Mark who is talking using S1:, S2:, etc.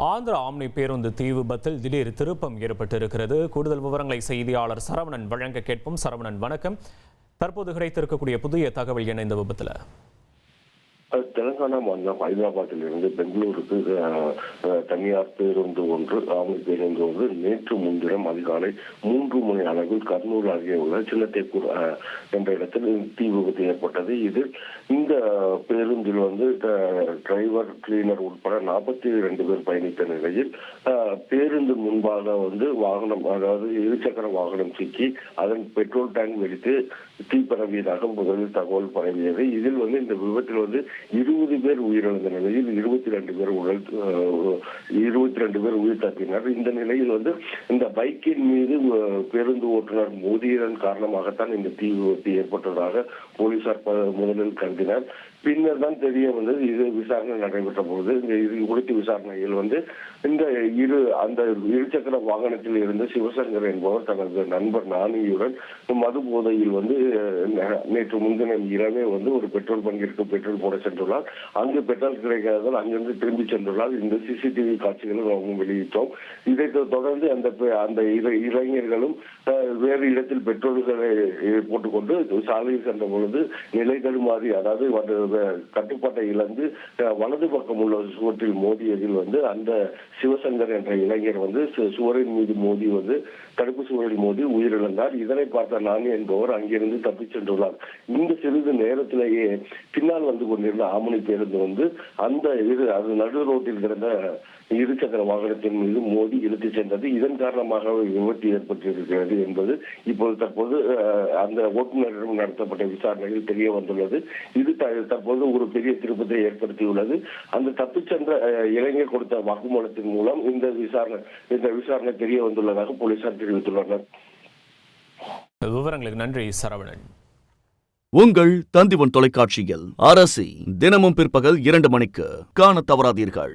S1: Andhra omni பேருந்து தீ விபத்தில் திடீர் திருப்பம் ஏற்பட்டிருக்கிறது. கூடுதல் விவரங்களை செய்தியாளர் சரவணன் வழங்க கேட்போம். சரவணன், வணக்கம். தற்போது கிடைத்திருக்கக்கூடிய புதிய தகவல் என்ன இந்த விபத்துல?
S2: தெலுங்கானா மாநிலம் ஹைதராபாத்திலிருந்து பெங்களூருக்கு தனியார் பேருந்து ஒன்று, ஆம்னி பேருந்து ஒன்று நேற்று முன்தினம் அதிகாலை 3 மணி அளவில் கர்னூல் அருகே உள்ள சின்னத்தேக்கூர் என்ற இடத்தில் தீ விபத்து ஏற்பட்டது. இதில் இந்த பேருந்தில் டிரைவர், கிளீனர் உட்பட 42 பேர் பயணித்த நிலையில் பேருந்து முன்பாக வாகனம், அதாவது இருசக்கர வாகனம் சிக்கி அதன் பெட்ரோல் டேங்க் வெடித்து தீ பரவியதாக முதலில் தகவல் பரவியது. இதில் இந்த விபத்தில் 20 பேர் உயிரிழந்த நிலையில் 22 பேர் உயிர் தப்பினர். இந்த நிலையில் இந்த பைக்கின் மீது பேருந்து ஓட்டுநர் மோதியதன் காரணமாகத்தான் இந்த தீ விபத்து ஏற்பட்டதாக போலீசார் முதலில் கருதினர். பின்னர் தான் தெரிய வந்தது. இது விசாரணை நடைபெற்ற பொழுது இது குறித்த விசாரணையில் இந்த அந்த இருசக்கர வாகனத்தில் இருந்த சிவசங்கர் என்பவர் தனது நண்பர் நானியுடன் மது போதையில் நேற்று முன்தினம் இரவே ஒரு பெட்ரோல் பங்கிற்கு பெட்ரோல் போட சென்றுள்ளார். அங்கு பெட்ரோல் கிடைக்காததால் அங்கிருந்து திரும்பி சென்றுள்ளார். இந்த சிசிடிவி காட்சிகளும் நாமும் வெளியிட்டோம். இதை தொடர்ந்து அந்த இளைஞர்களும் வேறு இடத்தில் பெட்ரோல்களை போட்டுக்கொண்டு சாலையில் சென்ற பொழுது நிலை தடுமாறி, அதாவது கட்டுப்பாட்டை இழந்து வலது பக்கம் உள்ள சுவற்றில் மோதியதில் அந்த சிவசங்கர் என்ற இளைஞர் சுவரின் மீது மோதி தடுப்பு சுவரில் மோதி உயிரிழந்தார். இதனை பார்த்த நானி என்பவர் அங்கிருந்து தப்பிச் சென்றுள்ளார். இந்த சிறிது நேரத்திலேயே பின்னால் கொண்டிருந்த ஆம்னி பேருந்து அது நடு ரோட்டில் கிடந்த இருசக்கர வாகனத்தின் மீது மோதி இழுத்துச் சென்றது. இதன் காரணமாக விபத்து ஏற்பட்டிருக்கிறது என்பது தற்போது அந்த ஓட்டுநரிடம் நடத்தப்பட்ட விசாரணையில் தெரிய வந்துள்ளது. இது தற்போது ஒரு பெரிய திருப்பத்தை ஏற்படுத்தியுள்ளது. அந்த தப்பிச் சென்ற இளைஞர் கொடுத்த வாக்குமூலத்தின் மூலம் இந்த விசாரணை தெரிய வந்துள்ளதாக போலீசார் தெரிவித்துள்ளனர்.
S1: விவரங்களுக்கு நன்றி சரவணன்.
S3: உங்கள் தந்திவன் தொலைக்காட்சியில் அரசி தினமும் பிற்பகல் 2 மணிக்கு காண தவறாதீர்கள்.